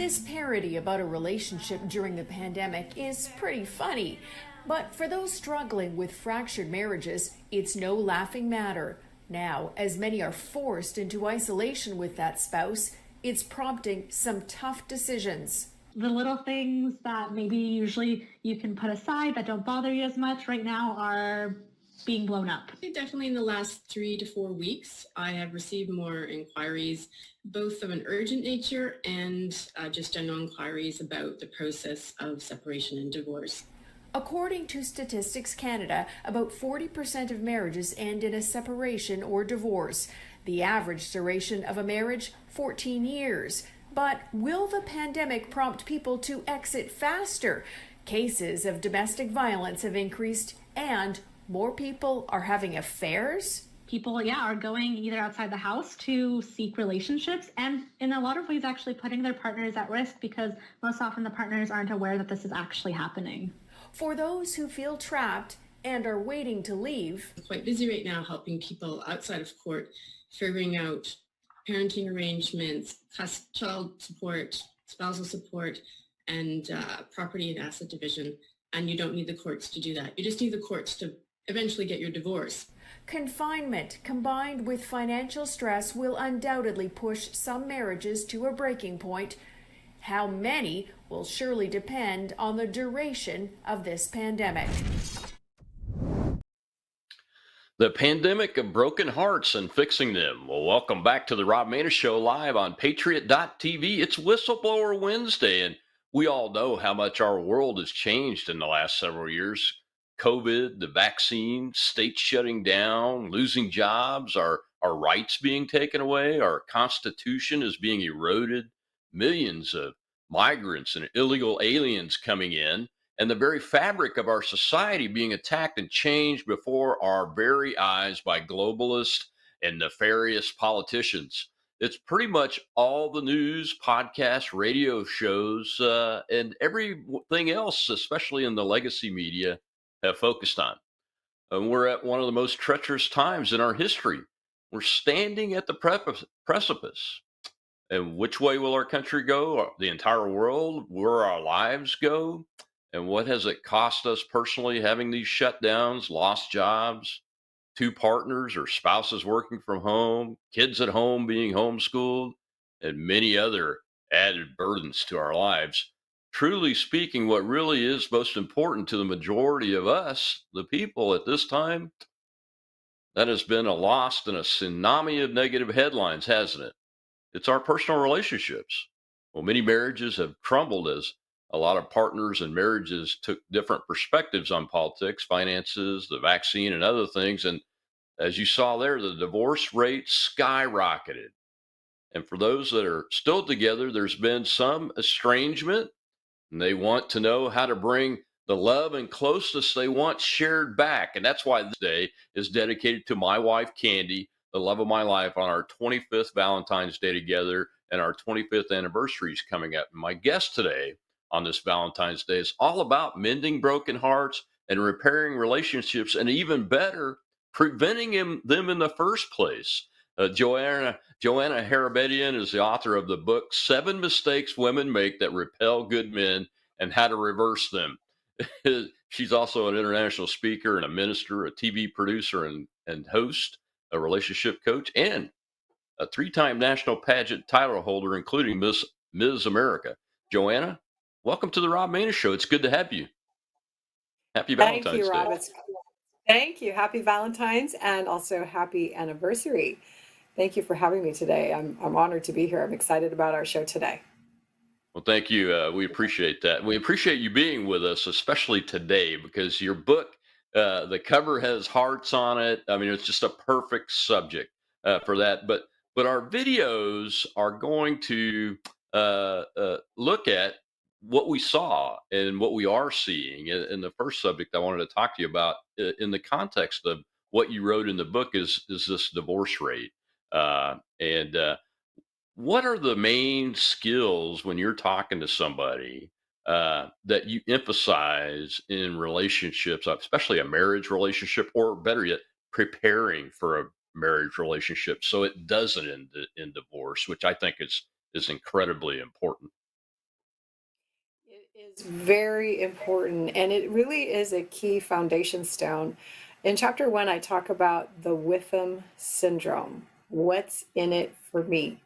This parody about a relationship during the pandemic is pretty funny, but for those struggling with fractured marriages, it's no laughing matter. Now, as many are forced into isolation with that spouse, it's prompting some tough decisions. The little things that maybe usually you can put aside that don't bother you as much right now are being blown up. Definitely in the last 3 to 4 weeks, I have received more inquiries, both of an urgent nature and just general inquiries about the process of separation and divorce. According to Statistics Canada, about 40% of marriages end in a separation or divorce. The average duration of a marriage, 14 years. But will the pandemic prompt people to exit faster? Cases of domestic violence have increased, and more people are having affairs? People, are going either outside the house to seek relationships, and in a lot of ways actually putting their partners at risk, because most often the partners aren't aware that this is actually happening. For those who feel trapped and are waiting to leave, I'm quite busy right now helping people outside of court figuring out parenting arrangements, child support, spousal support, and property and asset division. And you don't need the courts to do that. You just need the courts to eventually get your divorce. Confinement combined with financial stress will undoubtedly push some marriages to a breaking point. How many will surely depend on the duration of this pandemic. The pandemic of broken hearts and fixing them. Well, welcome back to the Rob Maness Show live on Patriot.tv. It's Whistleblower Wednesday, and we all know how much our world has changed in the last several years. COVID, the vaccine, states shutting down, losing jobs, our rights being taken away, our Constitution is being eroded, millions of migrants and illegal aliens coming in, and the very fabric of our society being attacked and changed before our very eyes by globalists and nefarious politicians. It's pretty much all the news, podcasts, radio shows, and everything else, especially in the legacy media, have focused on. And we're at one of the most treacherous times in our history. We're standing at the precipice. And which way will our country go? The entire world? Where our lives go? And what has it cost us personally having these shutdowns, lost jobs, two partners or spouses working from home, kids at home being homeschooled, and many other added burdens to our lives? Truly speaking, what really is most important to the majority of us, the people at this time, that has been a lost in a tsunami of negative headlines, hasn't it? It's our personal relationships. Well, many marriages have crumbled as a lot of partners and marriages took different perspectives on politics, finances, the vaccine, and other things. And as you saw there, the divorce rate skyrocketed. And for those that are still together, there's been some estrangement, and they want to know how to bring the love and closeness they once shared back. And that's why this day is dedicated to my wife, Candy, the love of my life, on our 25th Valentine's Day together, and our 25th anniversary is coming up. And my guest today on this Valentine's Day is all about mending broken hearts and repairing relationships, and even better, preventing them in the first place. Joanna Harabedian is the author of the book, 7 Mistakes Women Make That Repel Good Men and How to Reverse Them. She's also an international speaker and a minister, a TV producer and host, a relationship coach, and a 3-time national pageant title holder, including Ms. America. Joanna, welcome to the Rob Maness Show. It's good to have you. Happy Valentine's Thank you, Rob. Day. Thank you. Happy Valentine's, and also happy anniversary. Thank you for having me today. I'm honored to be here. I'm excited about our show today. Well, thank you. We appreciate that. We appreciate you being with us, especially today, because your book, the cover has hearts on it. I mean, it's just a perfect subject for that. But our videos are going to look at what we saw and what we are seeing. And the first subject I wanted to talk to you about in the context of what you wrote in the book is this divorce rate. And what are the main skills when you're talking to somebody that you emphasize in relationships, especially a marriage relationship, or better yet, preparing for a marriage relationship so it doesn't end in divorce, which I think is incredibly important? is very important, and it really is a key foundation stone. In chapter one, I talk about the Witham syndrome. What's in it for me?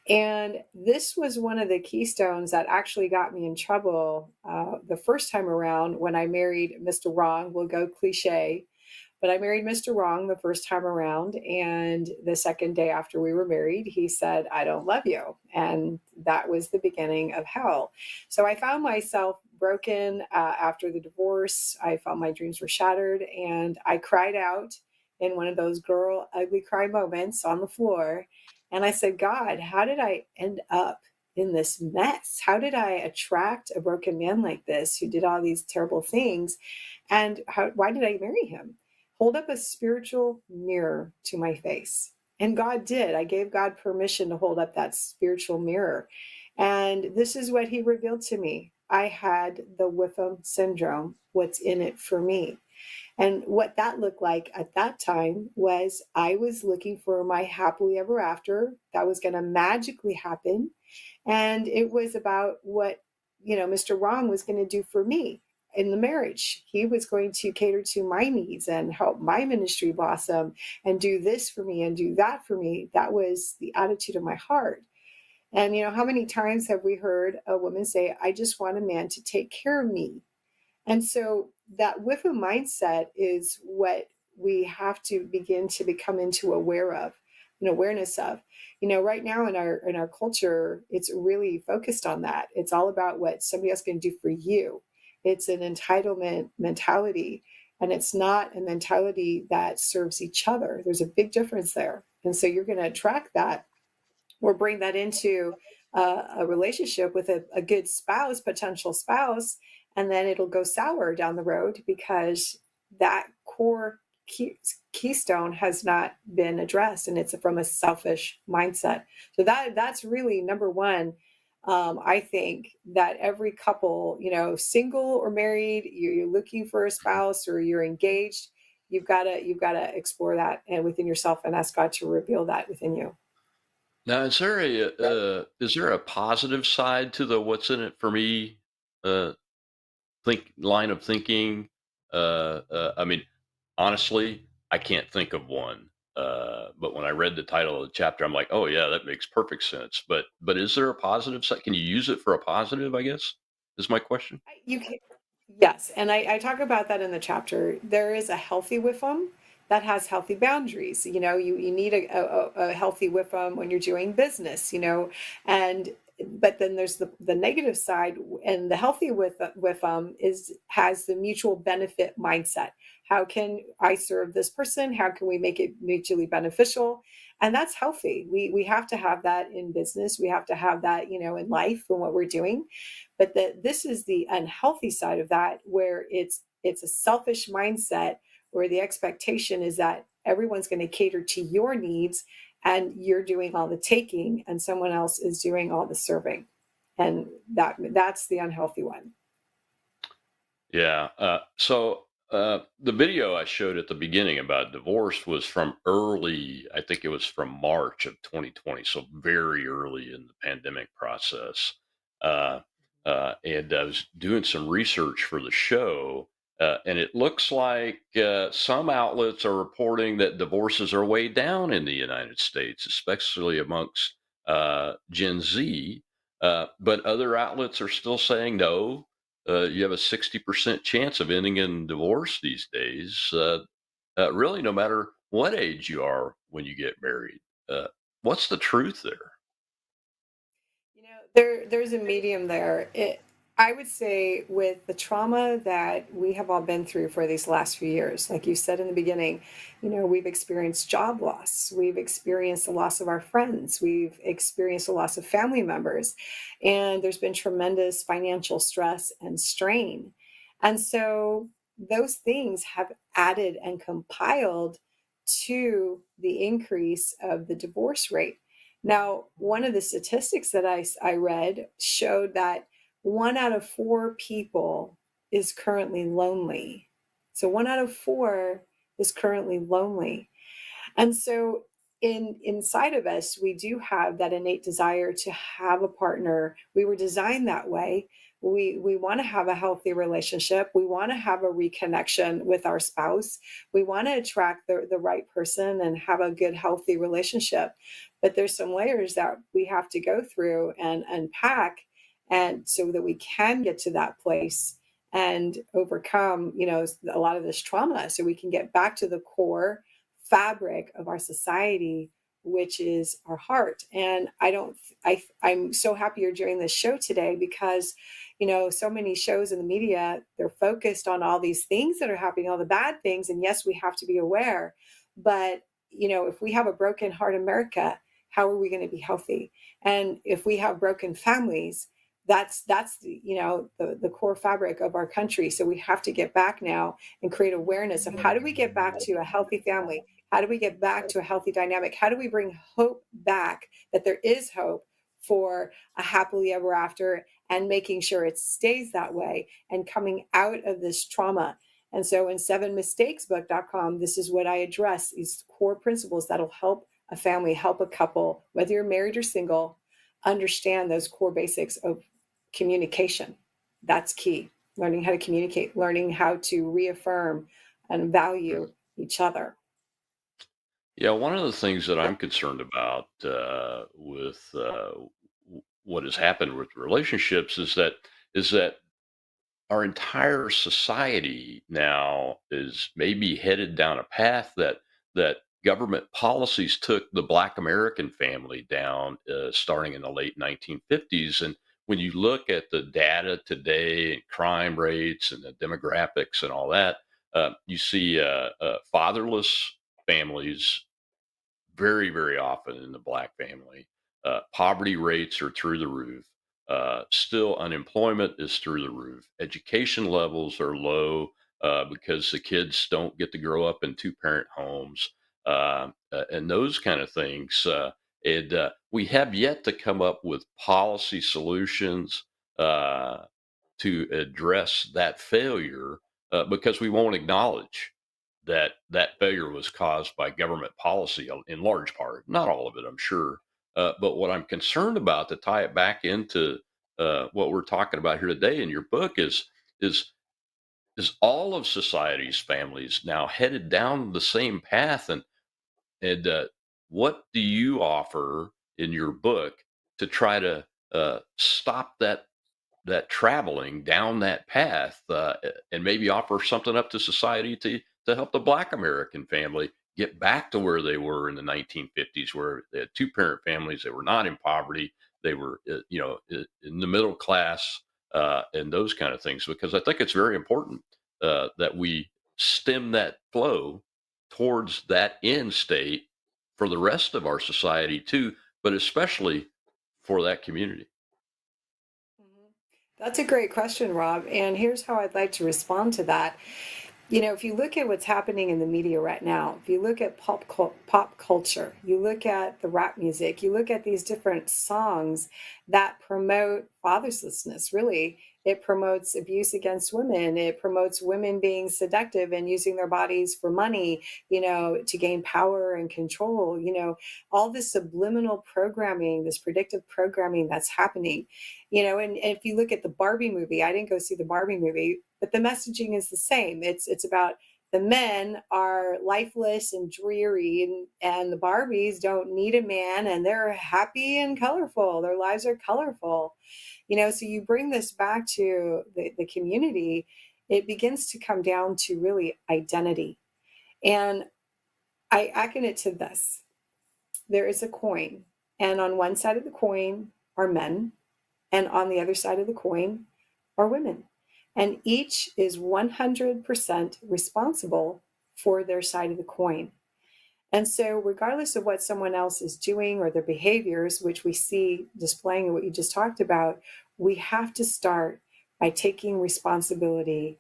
And this was one of the keystones that actually got me in trouble the first time around when I married Mr. Wrong. We'll go cliche, but I married Mr. Wrong the first time around. And the second day after we were married, he said, I don't love you. And that was the beginning of hell. So I found myself broken after the divorce. I felt my dreams were shattered. And I cried out in one of those girl ugly cry moments on the floor. And I said, God, how did I end up in this mess? How did I attract a broken man like this who did all these terrible things? And why did I marry him? Hold up a spiritual mirror to my face. And God did. I gave God permission to hold up that spiritual mirror. And this is what he revealed to me. I had the Witham syndrome. What's in it for me? And what that looked like at that time was I was looking for my happily ever after that was going to magically happen. And it was about what, Mr. Wrong was going to do for me in the marriage. He was going to cater to my needs and help my ministry blossom and do this for me and do that for me. That was the attitude of my heart. And, how many times have we heard a woman say, I just want a man to take care of me? And so that with a mindset is what we have to begin to become into awareness of. Right now in our culture, it's really focused on that. It's all about what somebody else can do for you. It's an entitlement mentality, and it's not a mentality that serves each other. There's a big difference there. And so you're going to attract that or bring that into a relationship with a good spouse, potential spouse, and then it'll go sour down the road because that core keystone has not been addressed, and it's from a selfish mindset. So that's really number one. I think that every couple, single or married, you're looking for a spouse or you're engaged, you've got to explore that and within yourself and ask God to reveal that within you. Now, is there a positive side to the "what's in it for me" uh, line of thinking? I mean, honestly, I can't think of one. But when I read the title of the chapter, I'm like, oh yeah, that makes perfect sense. But is there a positive side? Can you use it for a positive? I guess is my question. You can, yes, and I talk about that in the chapter. There is a healthy WIFM that has healthy boundaries. You need a healthy WIFM when you're doing business, and but then there's the negative side, and the healthy WIFM has the mutual benefit mindset. How can I serve this person? How can we make it mutually beneficial? And that's healthy. We have to have that in business. We have to have that, in life and what we're doing. But this is the unhealthy side of that, where it's a selfish mindset, where the expectation is that everyone's going to cater to your needs and you're doing all the taking and someone else is doing all the serving. And that's the unhealthy one. Yeah. The video I showed at the beginning about divorce was from early, I think it was from March of 2020. So very early in the pandemic process. Uh, and I was doing some research for the show. And it looks like some outlets are reporting that divorces are way down in the United States, especially amongst Gen Z. But other outlets are still saying no, you have a 60% chance of ending in divorce these days, really, no matter what age you are when you get married. Uh, what's the truth there? There's a medium there. I would say with the trauma that we have all been through for these last few years, like you said in the beginning, we've experienced job loss, we've experienced the loss of our friends, we've experienced the loss of family members, and there's been tremendous financial stress and strain. And so those things have added and compiled to the increase of the divorce rate. Now, one of the statistics that I read showed that 1 out of 4 people is currently lonely. So 1 out of 4 is currently lonely. And so inside of us, we do have that innate desire to have a partner. We were designed that way. We want to have a healthy relationship. We want to have a reconnection with our spouse. We want to attract the right person and have a good, healthy relationship. But there's some layers that we have to go through and unpack, and so that we can get to that place and overcome, a lot of this trauma, so we can get back to the core fabric of our society, which is our heart. And I'm so happy you're doing this show today, because so many shows in the media, they're focused on all these things that are happening, all the bad things, and yes, we have to be aware. But if we have a broken heart America, how are we going to be healthy? And if we have broken families, that's the core fabric of our country. So we have to get back now and create awareness of how do we get back to a healthy family? How do we get back to a healthy dynamic? How do we bring hope back, that there is hope for a happily ever after, and making sure it stays that way and coming out of this trauma? And so in 7mistakesbook.com, this is what I address, these core principles that'll help a family, help a couple, whether you're married or single, understand those core basics of communication. That's key. Learning how to communicate, learning how to reaffirm and value each other. Yeah, one of the things that I'm concerned about with what has happened with relationships is that our entire society now is maybe headed down a path that government policies took the Black American family down, starting in the late 1950s. And when you look at the data today and crime rates and the demographics and all that, you see fatherless families very, very often in the Black family. Poverty rates are through the roof. Still, unemployment is through the roof. Education levels are low because the kids don't get to grow up in two-parent homes, and those kind of things. And we have yet to come up with policy solutions uh, to address that failure, because we won't acknowledge that that failure was caused by government policy in large part, not all of it, I'm sure. But what I'm concerned about, to tie it back into what we're talking about here today in your book, is is all of society's families now headed down the same path? And what do you offer in your book to try to stop that traveling down that path, and maybe offer something up to society to help the Black American family get back to where they were in the 1950s, where they had two-parent families, they were not in poverty, they were in the middle class, and those kind of things? Because I think it's very important that we stem that flow towards that end state for the rest of our society too, but especially for that community. Mhm. That's a great question, Rob. And here's how I'd like to respond to that. If you look at what's happening in the media right now, if you look at pop culture, you look at the rap music, you look at these different songs that promote fatherlessness, really. It promotes abuse against women. It promotes women being seductive and using their bodies for money, to gain power and control, all this subliminal programming, this predictive programming that's happening. And if you look at the Barbie movie, I didn't go see the Barbie movie, but the messaging is the same. It's about the men are lifeless and dreary, and the Barbies don't need a man, and they're happy and colorful. Their lives are colorful. So you bring this back to the community, it begins to come down to really identity. And I liken it to this. There is a coin, and on one side of the coin are men, and on the other side of the coin are women. And each is 100% responsible for their side of the coin. And so, regardless of what someone else is doing or their behaviors, which we see displaying in what you just talked about, we have to start by taking responsibility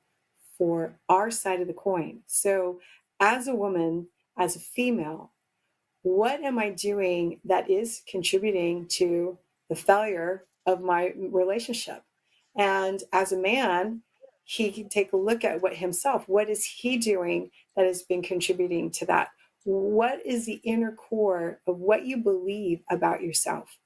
for our side of the coin. So, as a woman, as a female, what am I doing that is contributing to the failure of my relationship? And as a man, he can take a look at what is he doing that has been contributing to that? What is the inner core of what you believe about yourself?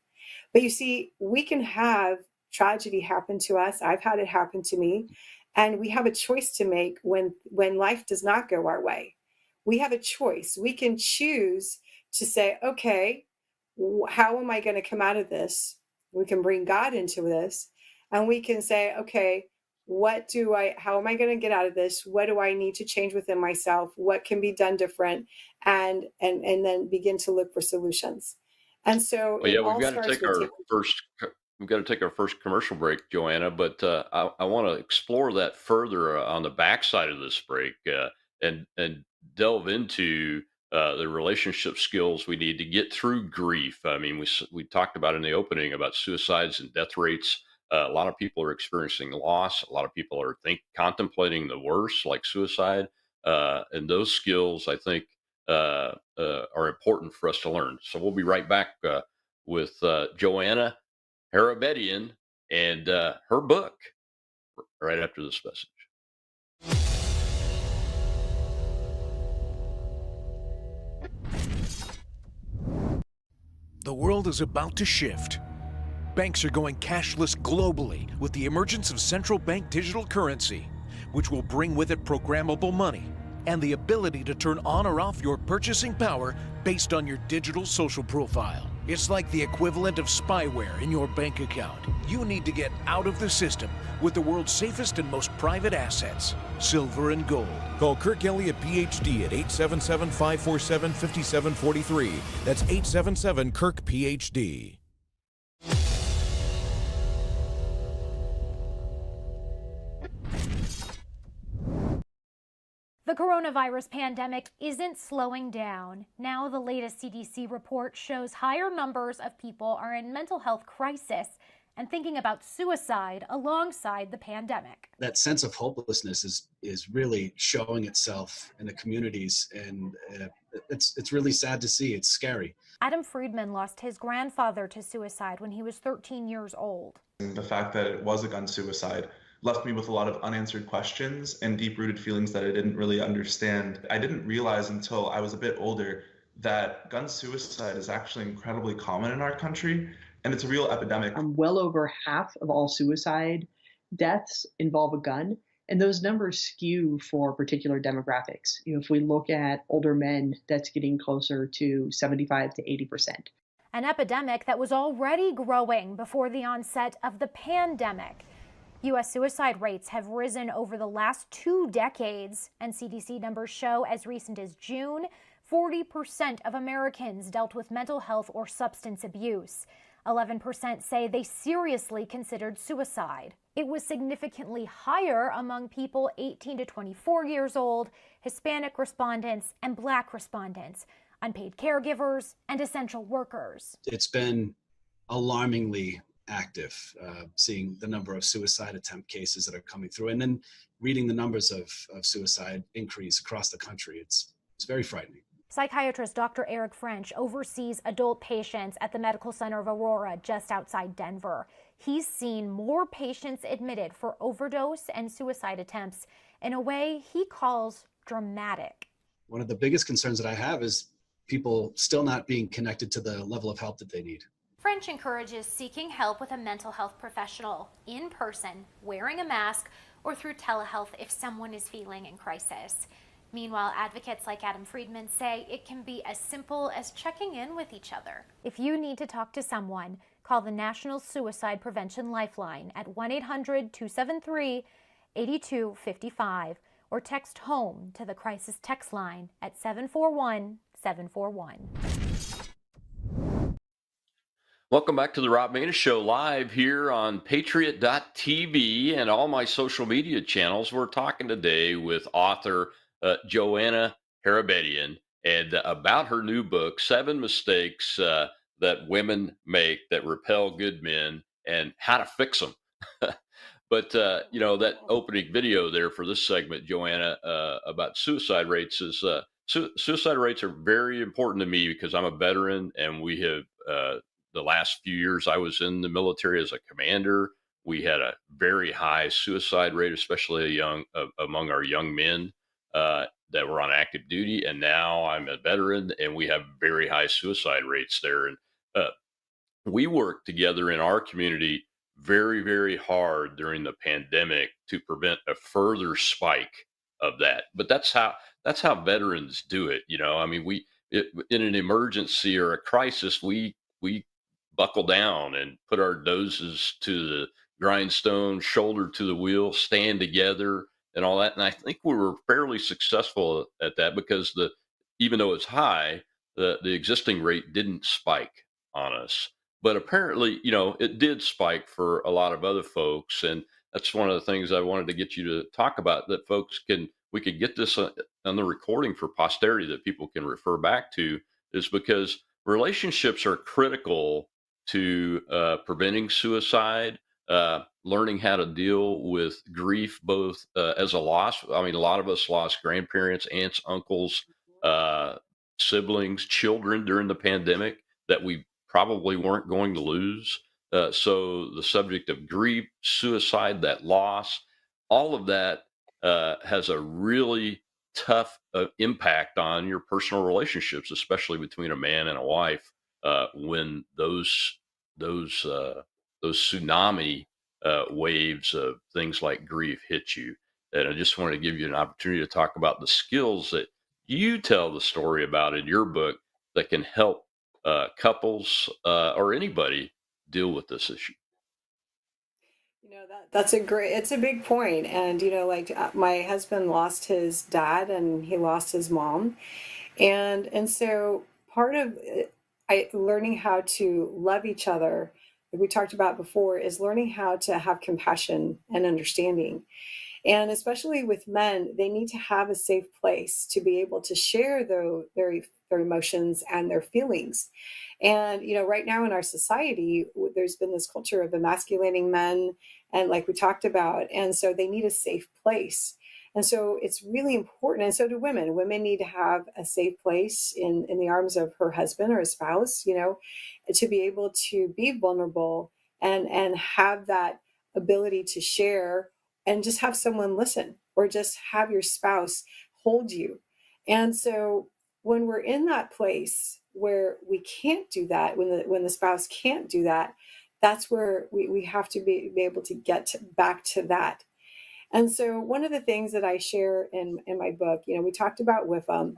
But you see, we can have tragedy happen to us. I've had it happen to me. And we have a choice to make when life does not go our way. We have a choice. We can choose to say, okay, how am I going to come out of this? We can bring God into this, and we can say, okay, how am I going to get out of this? What do I need to change within myself? What can be done different? And then begin to look for solutions. And so Well, it yeah, all starts with taking. we've got to take our first commercial break, Joanna. But I want to explore that further on the backside of this break, and delve into the relationship skills we need to get through grief. I mean, we talked about in the opening about suicides and death rates. A lot of people are experiencing loss. A lot of people are contemplating the worst, like suicide. And those skills, I think, are important for us to learn. So we'll be right back with Joanna Harabedian and her book right after this message. The world is about to shift. Banks are going cashless globally with the emergence of central bank digital currency, which will bring with it programmable money and the ability to turn on or off your purchasing power based on your digital social profile. It's like the equivalent of spyware in your bank account. You need to get out of the system with the world's safest and most private assets, silver and gold. Call Kirk Elliott, PhD at 877-547-5743. That's 877-KIRK-PhD. The coronavirus pandemic isn't slowing down. Now, the latest CDC report shows higher numbers of people are in mental health crisis and thinking about suicide alongside the pandemic. That sense of hopelessness is really showing itself in the communities, and it's really sad to see. It's scary. Adam Friedman lost his grandfather to suicide when he was 13 years old. The fact that it was a gun suicide left me with a lot of unanswered questions and deep-rooted feelings that I didn't really understand. I didn't realize until I was a bit older that gun suicide is actually incredibly common in our country, and it's a real epidemic. Well over half of all suicide deaths involve a gun, and those numbers skew for particular demographics. If we look at older men, that's getting closer to 75 to 80%. An epidemic that was already growing before the onset of the pandemic. U.S. suicide rates have risen over the last 2 decades, and CDC numbers show as recent as June, 40% of Americans dealt with mental health or substance abuse. 11% say they seriously considered suicide. It was significantly higher among people 18 to 24 years old, Hispanic respondents, and Black respondents, unpaid caregivers, and essential workers. It's been alarmingly active, seeing the number of suicide attempt cases that are coming through, and then reading the numbers of suicide increase across the country. It's very frightening. Psychiatrist Dr. Eric French oversees adult patients at the Medical Center of Aurora, just outside Denver. He's seen more patients admitted for overdose and suicide attempts in a way he calls dramatic. One of the biggest concerns that I have is people still not being connected to the level of help that they need. French encourages seeking help with a mental health professional in person, wearing a mask, or through telehealth if someone is feeling in crisis. Meanwhile, advocates like Adam Friedman say it can be as simple as checking in with each other. If you need to talk to someone, call the National Suicide Prevention Lifeline at 1-800-273-8255 or text HOME to the crisis text line at 741-741. Welcome back to the Rob Maness Show, live here on Patriot.tv and all my social media channels. We're talking today with author Joanna Harabedian and about her new book, 7 Mistakes That Women Make That Repel Good Men and How to Fix Them. But, that opening video there for this segment, Joanna, about suicide rates is suicide rates are very important to me because I'm a veteran, and we have the last few years I was in the military as a commander. We had a very high suicide rate, especially among our young men. that were on active duty, and now I'm a veteran, and we have very high suicide rates there. And uh, we worked together in our community very, very hard during the pandemic to prevent a further spike of that. But that's how veterans do it. I mean, in an emergency or a crisis, we buckle down and put our noses to the grindstone, shoulder to the wheel, stand together, and all that. And I think we were fairly successful at that because even though it's high, the existing rate didn't spike on us. But apparently, it did spike for a lot of other folks, and that's one of the things I wanted to get you to talk about. That we could get this on the recording for posterity that people can refer back to, is because relationships are critical to preventing suicide, learning how to deal with grief, both as a loss. I mean, a lot of us lost grandparents, aunts, uncles, uh, siblings, children during the pandemic that we probably weren't going to lose. So the subject of grief, suicide, that loss, all of that has a really tough impact on your personal relationships, especially between a man and a wife, when those uh, those tsunami waves of things like grief hit you. And I just wanted to give you an opportunity to talk about the skills that you tell the story about in your book that can help couples or anybody deal with this issue. That's it's a big point. And, like my husband lost his dad and he lost his mom. And so part of learning how to love each other, like we talked about before, is learning how to have compassion and understanding. And especially with men, they need to have a safe place to be able to share their emotions and their feelings. And, right now in our society, there's been this culture of emasculating men, and like we talked about, and so they need a safe place. And so it's really important. And so do women. Women need to have a safe place in the arms of her husband or a spouse, to be able to be vulnerable and have that ability to share and just have someone listen, or just have your spouse hold you. And so when we're in that place where we can't do that, when the spouse can't do that, that's where we have to be able to back to that. And so one of the things that I share in my book, we talked about WIFM,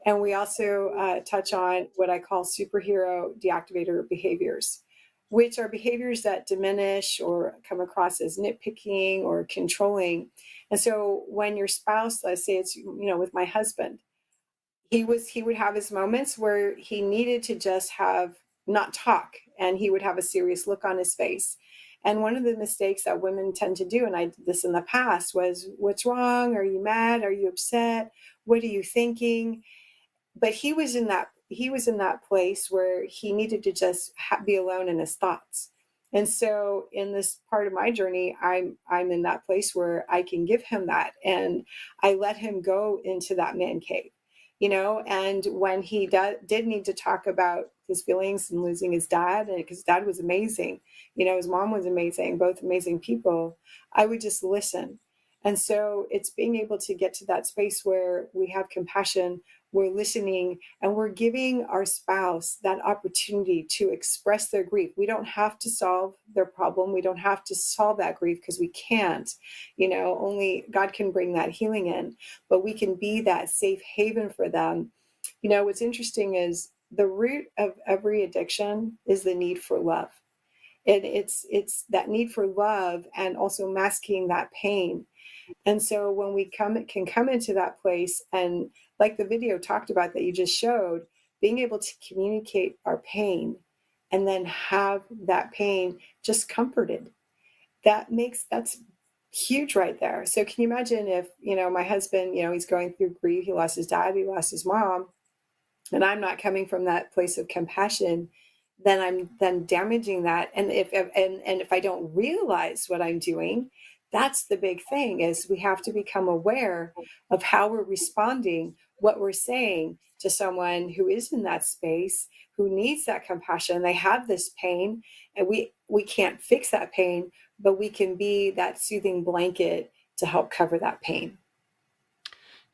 and we also touch on what I call superhero deactivator behaviors, which are behaviors that diminish or come across as nitpicking or controlling. And so when your spouse, let's say it's, with my husband, he would have his moments where he needed to just have not talk, and he would have a serious look on his face. And one of the mistakes that women tend to do, and I did this in the past, was, what's wrong? Are you mad? Are you upset? What are you thinking? But he was in that place where he needed to just be alone in his thoughts. And so in this part of my journey, I'm in that place where I can give him that, and I let him go into that man cave, and when he did need to talk about his feelings and losing his dad, and because dad was amazing, his mom was amazing, both amazing people, I would just listen. And so it's being able to get to that space where we have compassion, we're listening, and we're giving our spouse that opportunity to express their grief. We don't have to solve their problem. We don't have to solve that grief, because we can't. Only God can bring that healing in, but we can be that safe haven for them. What's interesting is the root of every addiction is the need for love. And it's that need for love, and also masking that pain. And so when we can come into that place, and like the video talked about that you just showed, being able to communicate our pain and then have that pain just comforted, that's huge right there. So can you imagine if, my husband, he's going through grief, he lost his dad, he lost his mom, and I'm not coming from that place of compassion, then I'm then damaging that. And if I don't realize what I'm doing, that's the big thing, is we have to become aware of how we're responding, what we're saying to someone who is in that space, who needs that compassion. They have this pain, and we can't fix that pain, but we can be that soothing blanket to help cover that pain.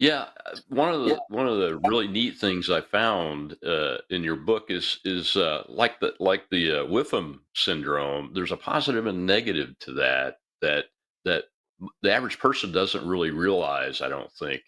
Yeah, one of the really neat things I found in your book is like the Whiffam syndrome. There's a positive and negative to that the average person doesn't really realize. I don't think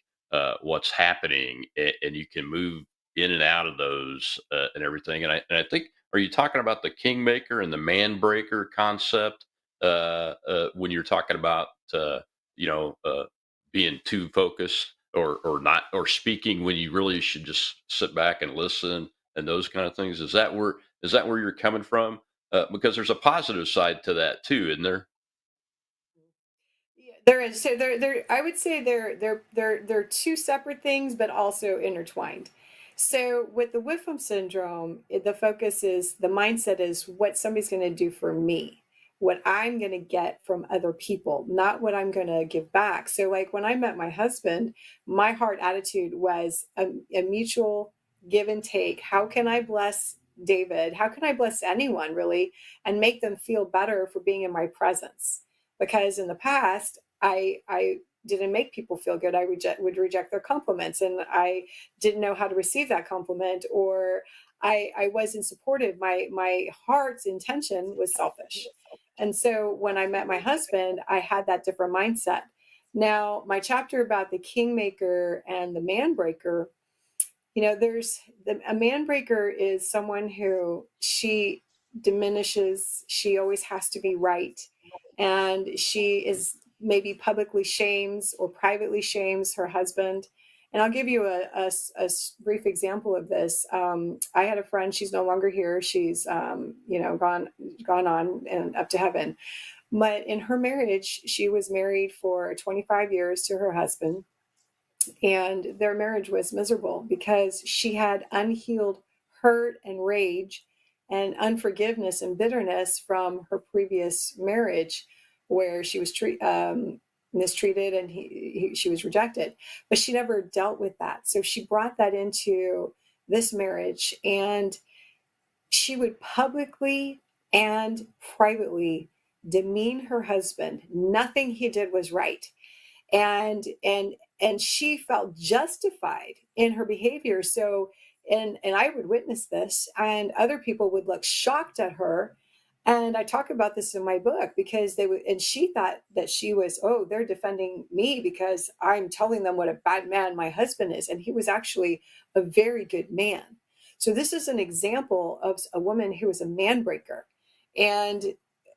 what's happening, and you can move in and out of those and everything. And I think, are you talking about the kingmaker and the man breaker concept when you're talking about you know uh, being too focused or not, or speaking when you really should just sit back and listen, and those kind of things? Is that where you're coming from? Because there's a positive side to that too, isn't there? Yeah, there is. So there. I would say they're two separate things, but also intertwined. So with the Whiffam syndrome, the focus is the mindset is what somebody's going to do for me, what I'm going to get from other people, not what I'm going to give back. So like when I met my husband, my heart attitude was a mutual give and take. How can I bless David? How can I bless anyone really, and make them feel better for being in my presence? Because in the past I didn't make people feel good. I would reject their compliments, and I didn't know how to receive that compliment, or I wasn't supportive. My heart's intention was selfish. And so when I met my husband, I had that different mindset. Now, my chapter about the kingmaker and the man breaker, there's a man breaker is someone who she diminishes, she always has to be right, and she is maybe publicly shames or privately shames her husband. And I'll give you a brief example of this. I had a friend, she's no longer here, she's gone on and up to heaven, but in her marriage, she was married for 25 years to her husband, and their marriage was miserable because she had unhealed hurt and rage and unforgiveness and bitterness from her previous marriage, where she was mistreated, and she was rejected, but she never dealt with that. So she brought that into this marriage, and she would publicly and privately demean her husband. Nothing he did was right, and she felt justified in her behavior. So and I would witness this, and other people would look shocked at her. And I talk about this in my book because they would, and she thought that she was, oh, they're defending me because I'm telling them what a bad man my husband is, and he was actually a very good man. So this is an example of a woman who was a man breaker. And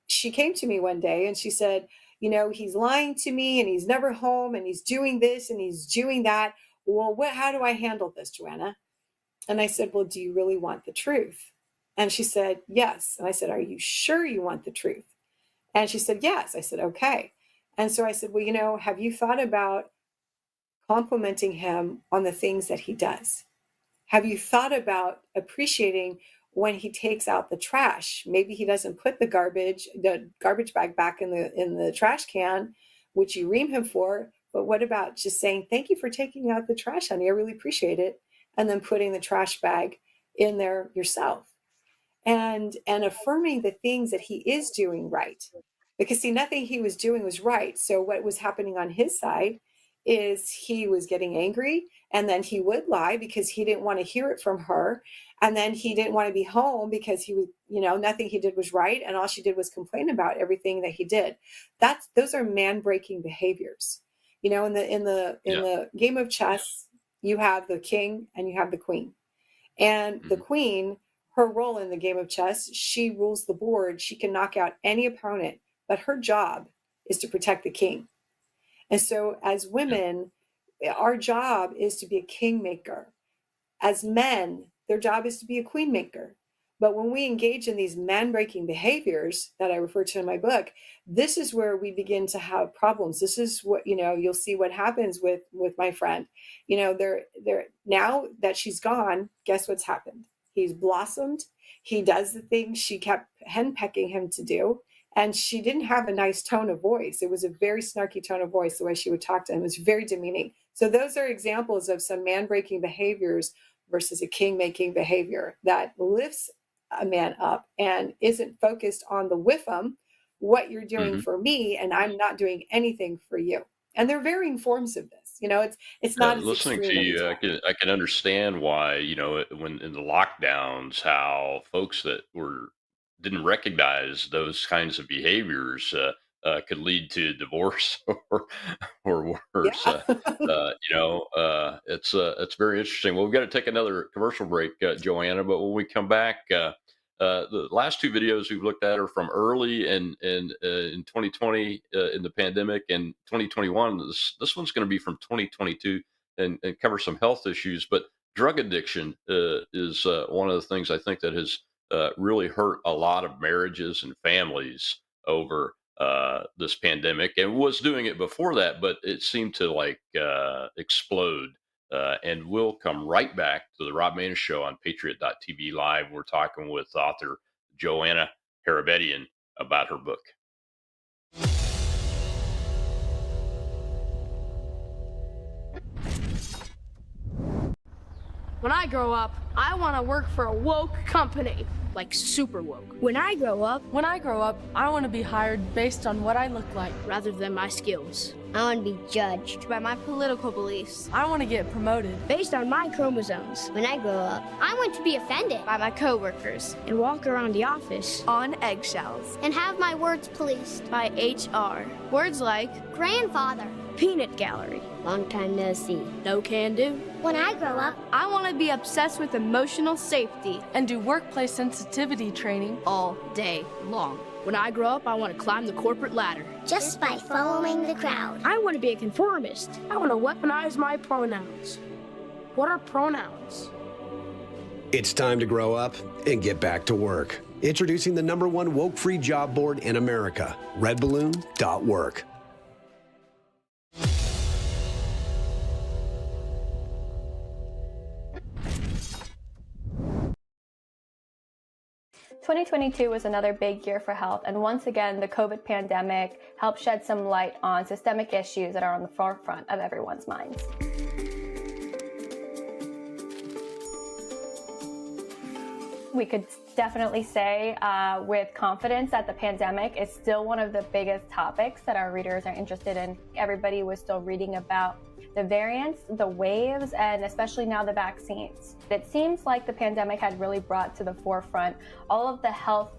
she came to me one day and she said, he's lying to me, and he's never home, and he's doing this and he's doing that. Well, how do I handle this, Joanna? And I said, well, do you really want the truth? And she said, yes. And I said, are you sure you want the truth? And she said, yes. I said, okay. And so I said, well, have you thought about complimenting him on the things that he does? Have you thought about appreciating when he takes out the trash? Maybe he doesn't put the garbage bag back in the trash can, which you ream him for. But what about just saying, thank you for taking out the trash, honey, I really appreciate it. And then putting the trash bag in there yourself, and affirming the things that he is doing right. Because see, nothing he was doing was right. So what was happening on his side is he was getting angry, and then he would lie because he didn't want to hear it from her, and then he didn't want to be home because he was, nothing he did was right, and all she did was complain about everything that he did. Those are man breaking behaviors. In the game of chess, you have the king and you have the queen. And the queen, her role in the game of chess, she rules the board. She can knock out any opponent, but her job is to protect the king. And so as women, our job is to be a kingmaker. As men, their job is to be a queen maker. But when we engage in these man-breaking behaviors that I refer to in my book, this is where we begin to have problems. This is what, you'll see what happens with my friend. They're now that she's gone, guess what's happened? He's blossomed. He does the things she kept henpecking him to do. And she didn't have a nice tone of voice. It was a very snarky tone of voice, the way she would talk to him. It was very demeaning. So those are examples of some man-breaking behaviors versus a king-making behavior that lifts a man up and isn't focused on the Whiffam, what you're doing Hmm. for me, and I'm not doing anything for you. And there are varying forms of this. close. It's not as Listening to extreme you, anymore. I can understand why, when in the lockdowns, how folks that didn't recognize those kinds of behaviors could lead to divorce or worse. Yeah. It's very interesting. Well, we've got to take another commercial break, Joanna. But when we come back, the last two videos we've looked at are from early in 2020 in the pandemic, and 2021. This one's going to be from 2022 and cover some health issues. But drug addiction is one of the things I think that has really hurt a lot of marriages and families over this pandemic, and was doing it before that, but it seemed to explode. And we'll come right back to the Rob Maness Show on Patriot.tv Live. We're talking with author Joanna Harabedian about her book. When I grow up, I want to work for a woke company, like super woke. When I grow up, I want to be hired based on what I look like rather than my skills. I want to be judged by my political beliefs. I want to get promoted based on my chromosomes. When I grow up, I want to be offended by my coworkers and walk around the office on eggshells and have my words policed by HR. Words like grandfather, peanut gallery, long time no see, no can do. When I grow up, I want to be obsessed with emotional safety and do workplace sensitivity training all day long. When I grow up, I want to climb the corporate ladder just by following the crowd. I want to be a conformist. I want to weaponize my pronouns. What are pronouns? It's time to grow up and get back to work. Introducing the #1 woke-free job board in America, redballoon.work. "2022 was another big year for health, and once again, the COVID pandemic helped shed some light on systemic issues that are on the forefront of everyone's minds. We could definitely say with confidence that the pandemic is still one of the biggest topics that our readers are interested in. Everybody was still reading about the variants, the waves, and especially now the vaccines. It seems like the pandemic had really brought to the forefront all of the health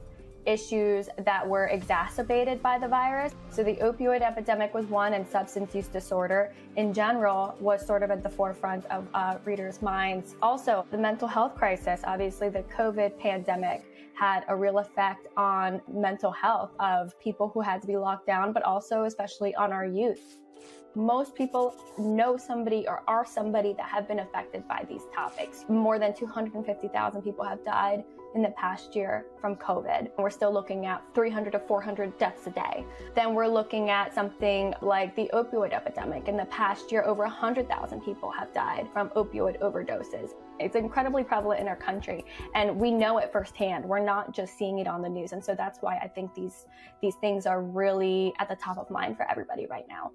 issues that were exacerbated by the virus. So the opioid epidemic was one, and substance use disorder in general was sort of at the forefront of readers' minds. Also, the mental health crisis. Obviously, the COVID pandemic had a real effect on mental health of people who had to be locked down, but also especially on our youth. Most people know somebody or are somebody that have been affected by these topics. More than 250,000 people have died in the past year from COVID. We're still looking at 300 to 400 deaths a day. Then we're looking at something like the opioid epidemic. In the past year, over 100,000 people have died from opioid overdoses. It's incredibly prevalent in our country, and we know it firsthand. We're not just seeing it on the news. And so that's why I think these things are really at the top of mind for everybody right now.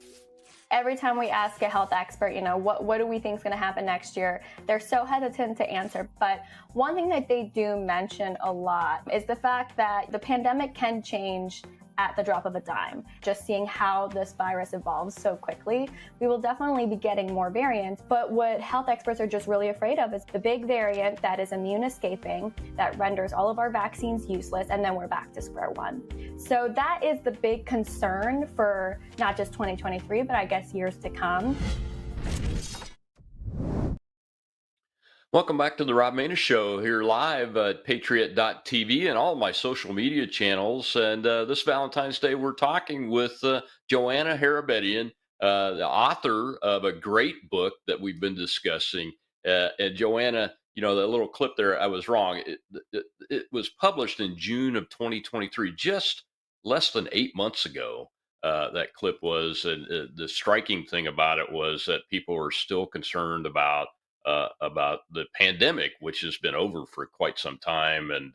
Every time we ask a health expert, what do we think is going to happen next year, they're so hesitant to answer. But one thing that they do mention a lot is the fact that the pandemic can change at the drop of a dime. Just seeing how this virus evolves so quickly, we will definitely be getting more variants. But what health experts are just really afraid of is the big variant that is immune escaping, that renders all of our vaccines useless, and then we're back to square one. So that is the big concern for not just 2023, but I guess years to come. Welcome back to the Rob Maness Show, here live at Patriot.tv and all my social media channels. And this Valentine's Day, we're talking with Joanna Harabedian, the author of a great book that we've been discussing. And Joanna, that little clip there, I was wrong. It was published in June of 2023, just less than 8 months ago. That clip was, and the striking thing about it was that people are still concerned about the pandemic, which has been over for quite some time, and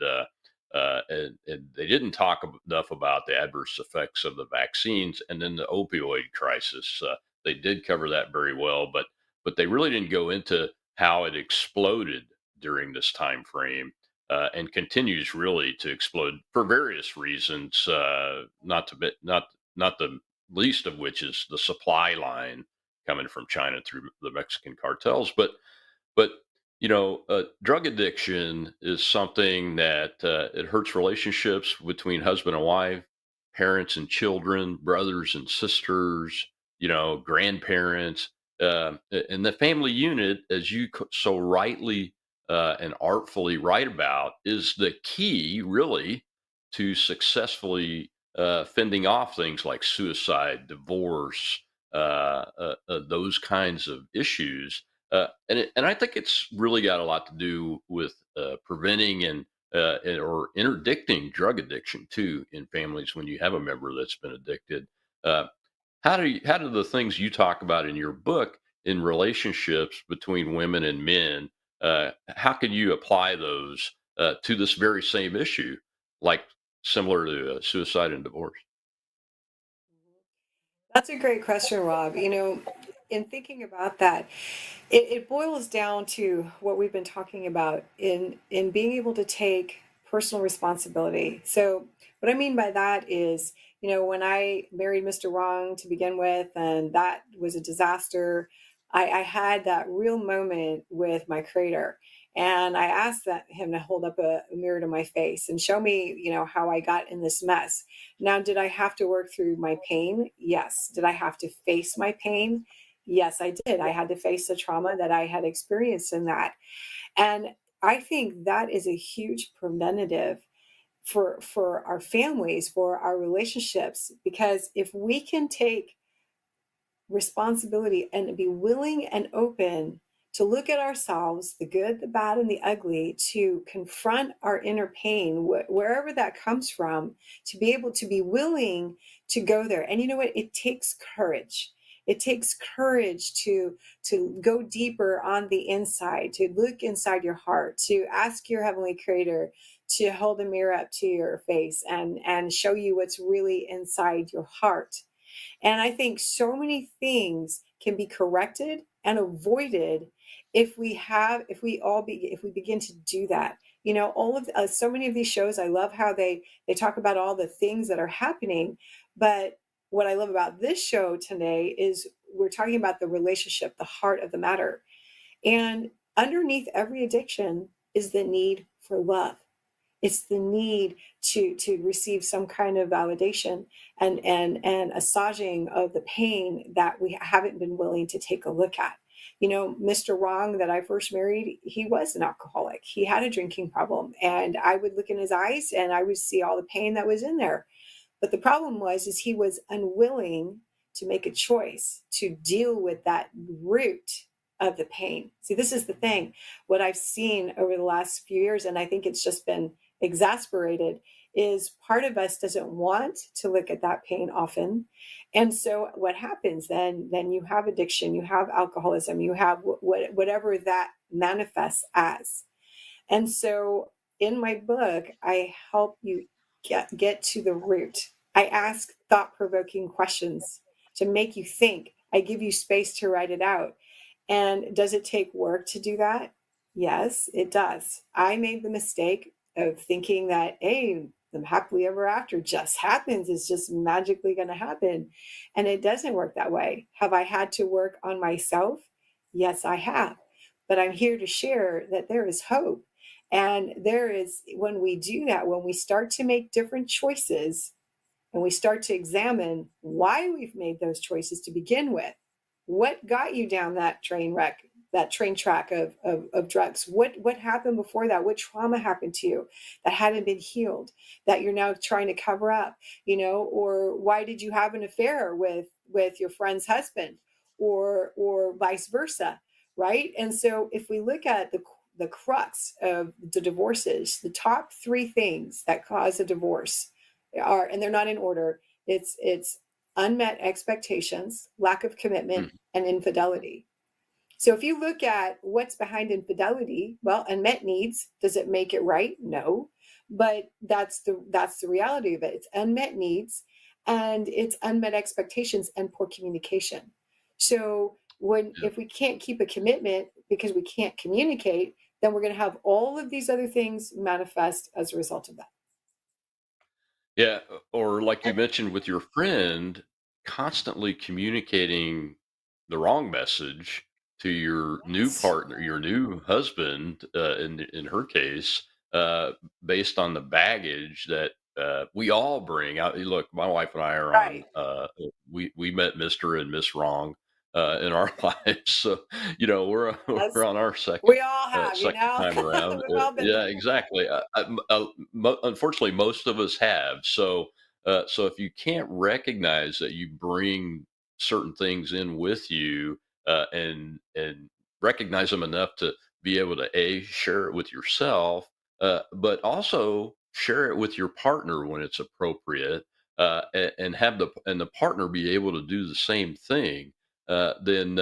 they didn't talk enough about the adverse effects of the vaccines, and then the opioid crisis. They did cover that very well, but they really didn't go into how it exploded during this time frame, and continues really to explode for various reasons. Not the least of which is the supply line coming from China through the Mexican cartels. But drug addiction is something that it hurts relationships between husband and wife, parents and children, brothers and sisters, grandparents, and the family unit, as you so rightly and artfully write about, is the key, really, to successfully fending off things like suicide, divorce, those kinds of issues. And I think it's really got a lot to do with preventing or interdicting drug addiction too in families when you have a member that's been addicted. Uh, how do the things you talk about in your book in relationships between women and men, how can you apply those to this very same issue, like similar to suicide and divorce? That's a great question, Rob. In thinking about that, it boils down to what we've been talking about in being able to take personal responsibility. So what I mean by that is, when I married Mr. Wrong to begin with, and that was a disaster, I had that real moment with my creator. And I asked him to hold up a mirror to my face and show me, how I got in this mess. Now, did I have to work through my pain? Yes. Did I have to face my pain? Yes, I did. I had to face the trauma that I had experienced in that. And I think that is a huge preventative for our families, for our relationships, because if we can take responsibility and be willing and open to look at ourselves, the good, the bad, and the ugly, to confront our inner pain, wherever that comes from, to be able to be willing to go there. And you know what? It takes courage. It takes courage to go deeper on the inside, to look inside your heart, to ask your heavenly creator to hold a mirror up to your face and show you what's really inside your heart. And I think so many things can be corrected and avoided if we begin to do that. All of so many of these shows, I love how they talk about all the things that are happening. But what I love about this show today is we're talking about the relationship, the heart of the matter. And underneath every addiction is the need for love. It's the need to receive some kind of validation and massaging of the pain that we haven't been willing to take a look at. Mr. Wrong that I first married, he was an alcoholic. He had a drinking problem, and I would look in his eyes and I would see all the pain that was in there. But the problem is he was unwilling to make a choice to deal with that root of the pain. See, this is the thing. What I've seen over the last few years, and I think it's just been exasperated, is part of us doesn't want to look at that pain often. And so what happens then you have addiction, you have alcoholism, you have whatever that manifests as. And so in my book, I help you get to the root. I ask thought-provoking questions to make you think. I give you space to write it out. And does it take work to do that? Yes, it does. I made the mistake of thinking that, hey, the happily ever after just happens. It's just magically going to happen. And it doesn't work that way. Have I had to work on myself? Yes, I have. But I'm here to share that there is hope. And there is, when we do that, when we start to make different choices and we start to examine why we've made those choices to begin with, what got you down that train wreck, that train track of drugs? What happened before that? What trauma happened to you that hadn't been healed, that you're now trying to cover up, or why did you have an affair with your friend's husband, or vice versa, right? And so if we look at the crux of the divorces, the top three things that cause a divorce are, and they're not in order, it's unmet expectations, lack of commitment, and infidelity. So if you look at what's behind infidelity, well, unmet needs, does it make it right? No. But that's the reality of it. It's unmet needs and it's unmet expectations and poor communication. So if we can't keep a commitment because we can't communicate, then we're going to have all of these other things manifest as a result of that. Yeah, or like you mentioned with your friend, constantly communicating the wrong message to your new partner, your new husband, in her case, uh, based on the baggage that we all bring. Look, my wife and I are on. Right. We met Mister and Miss Wrong in our lives, so we're Yes. on our We all have, second time around. we've all been Yeah, there. exactly. Unfortunately, most of us have. So if you can't recognize that you bring certain things in with you, and recognize them enough to be able to share it with yourself, but also share it with your partner when it's appropriate, and have the partner be able to do the same thing, then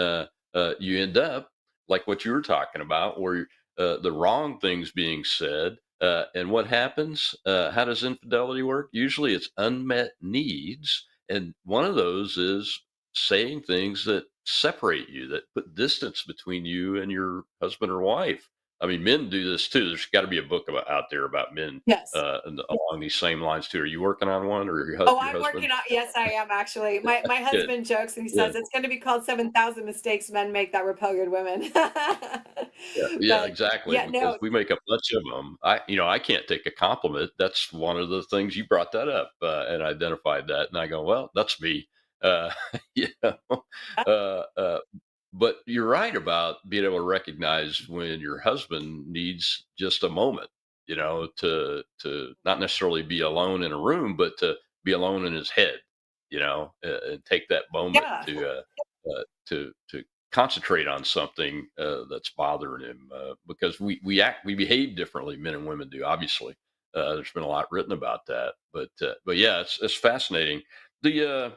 you end up like what you were talking about, where the wrong things being said. And what happens? How does infidelity work? Usually it's unmet needs. And one of those is saying things that separate you, that put distance between you and your husband or wife. I mean, men do this too. There's got to be a book out there about men Yes. along these same lines too. Are you working on one, or Oh, your I'm husband? working on, yes, I am actually. My Good. husband jokes and he Yeah. says it's going to be called 7,000 mistakes men make that repel good women. Yeah, But exactly. yeah, Because no, we make a bunch of them. I can't take a compliment. That's one of the things you brought that up, and identified that, and I go, well, that's me. Uh, you know, uh, uh, but you're right about being able to recognize when your husband needs just a moment. To not necessarily be alone in a room, but to be alone in his head. And take that moment yeah. to concentrate on something that's bothering him, because we behave differently, men and women do, obviously. There's been a lot written about that, but yeah, it's fascinating. The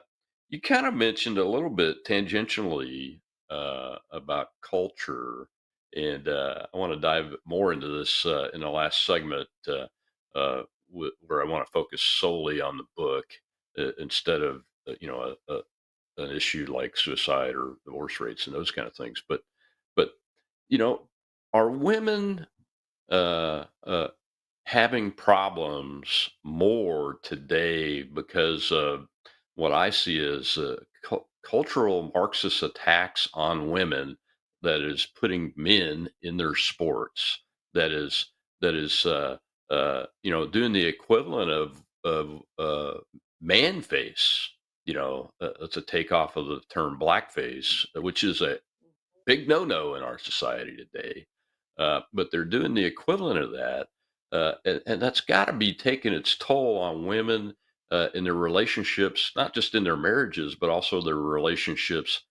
You kind of mentioned a little bit tangentially about culture, and I want to dive more into this in the last segment, where I want to focus solely on the book, instead of an issue like suicide or divorce rates and those kind of things. But you know, are women uh, uh, having problems more today because of what I see as cultural Marxist attacks on women, that is putting men in their sports, that is doing the equivalent of man face. That's a takeoff of the term blackface, which is a big no-no in our society today. But they're doing the equivalent of that, and that's got to be taking its toll on women in their relationships, not just in their marriages, but also their relationships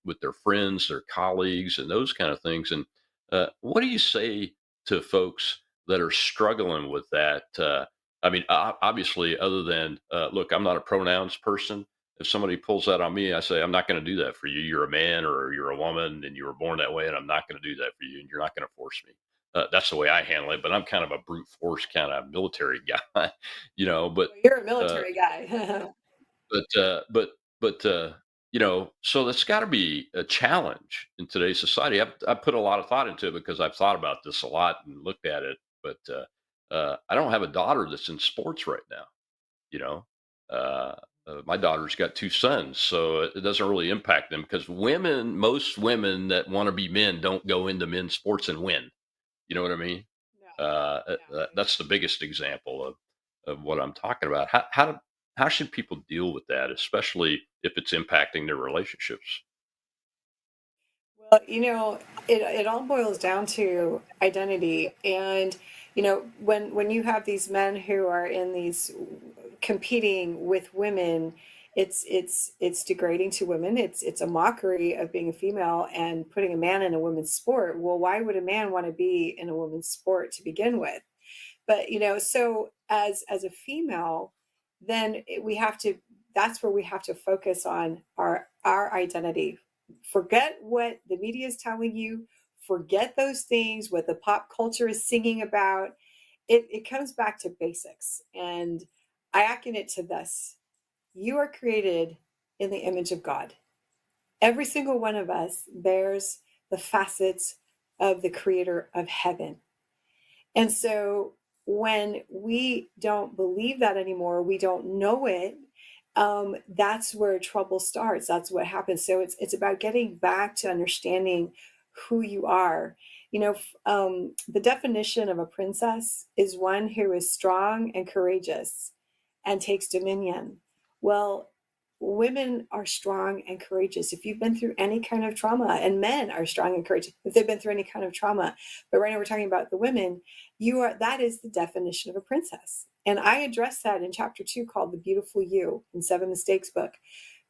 with their friends, their colleagues, and those kind of things. And what do you say to folks that are struggling with that? I mean, obviously, other than look, I'm not a pronouns person. If somebody pulls that on me, I say, I'm not going to do that for you. You're a man or you're a woman and you were born that way, and I'm not going to do that for you. And you're not going to force me. That's the way I handle it. But I'm kind of a brute force kind of military guy, But Well, you're a uh, military guy. but so that's got to be a challenge in today's society. I put a lot of thought into it because I've thought about this a lot and looked at it. But I don't have a daughter that's in sports right now you know uh, my daughter's got two sons, so it doesn't really impact them, because most women that want to be men don't go into men's sports and win. You know what I mean? That's the biggest example of what I'm talking about. How should people deal with that, especially if it's impacting their relationships? Well, it all boils down to identity. And, when you have these men who are in these competing with women, it's degrading to women. It's a mockery of being a female and putting a man in a women's sport. Well, why would a man want to be in a women's sport to begin with? But so as a female, then we have to, that's where we have to focus on our identity. Forget what the media is telling you, forget those things, what the pop culture is singing about. It comes back to basics. And I akin it to this: you are created in the image of God. Every single one of us bears the facets of the creator of heaven. And so when we don't believe that anymore, we don't know it, that's where trouble starts. That's what happens. So it's about getting back to understanding who you are. The definition of a princess is one who is strong and courageous and takes dominion. Well, women are strong and courageous if you've been through any kind of trauma, and men are strong and courageous if they've been through any kind of trauma. But right now we're talking about the women. That is the definition of a princess. And I address that in chapter 2 called The Beautiful You in Seven Mistakes book.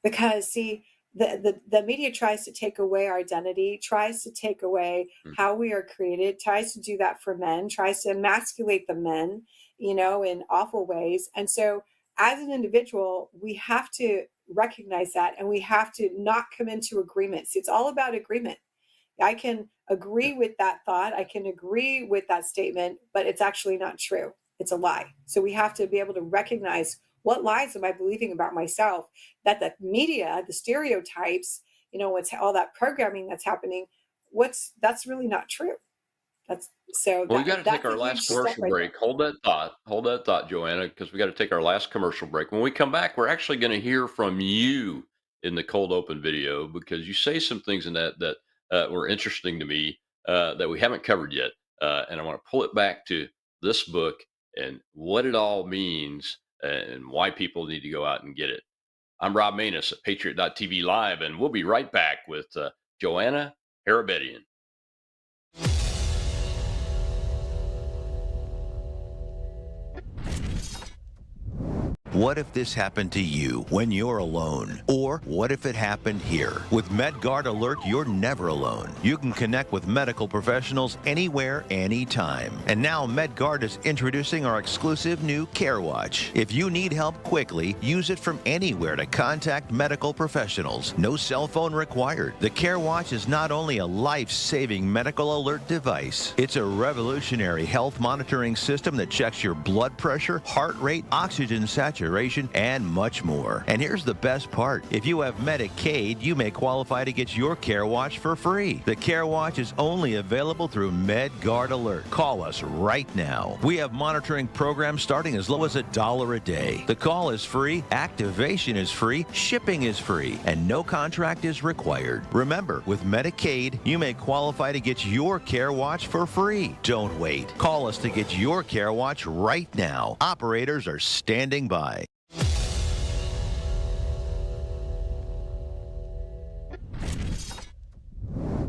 Because see, the media tries to take away our identity, tries to take away how we are created, tries to do that for men, tries to emasculate the men, in awful ways. And so as an individual, we have to recognize that, and we have to not come into agreement. See, it's all about agreement. I can agree with that thought, I can agree with that statement, but it's actually not true. It's a lie. So we have to be able to recognize, what lies am I believing about myself? That the media, the stereotypes, what's all that programming that's happening, that's really not true. Well, we got to take our last commercial break. Hold that thought, Joanna, because we got to take our last commercial break. When we come back, we're actually going to hear from you in the cold open video, because you say some things in that were interesting to me that we haven't covered yet. And I want to pull it back to this book and what it all means and why people need to go out and get it. I'm Rob Maness at Patriot.tv Live, and we'll be right back with Joanna Harabedian. What if this happened to you when you're alone? Or what if it happened here? With MedGuard Alert, you're never alone. You can connect with medical professionals anywhere, anytime. And now MedGuard is introducing our exclusive new Care Watch. If you need help quickly, use it from anywhere to contact medical professionals. No cell phone required. The Care Watch is not only a life-saving medical alert device, it's a revolutionary health monitoring system that checks your blood pressure, heart rate, oxygen saturation, and much more. And here's the best part. If you have Medicaid, you may qualify to get your Care Watch for free. The Care Watch is only available through MedGuard Alert. Call us right now. We have monitoring programs starting as low as $1 a day. The call is free, activation is free, shipping is free, and no contract is required. Remember, with Medicaid, you may qualify to get your Care Watch for free. Don't wait. Call us to get your Care Watch right now. Operators are standing by.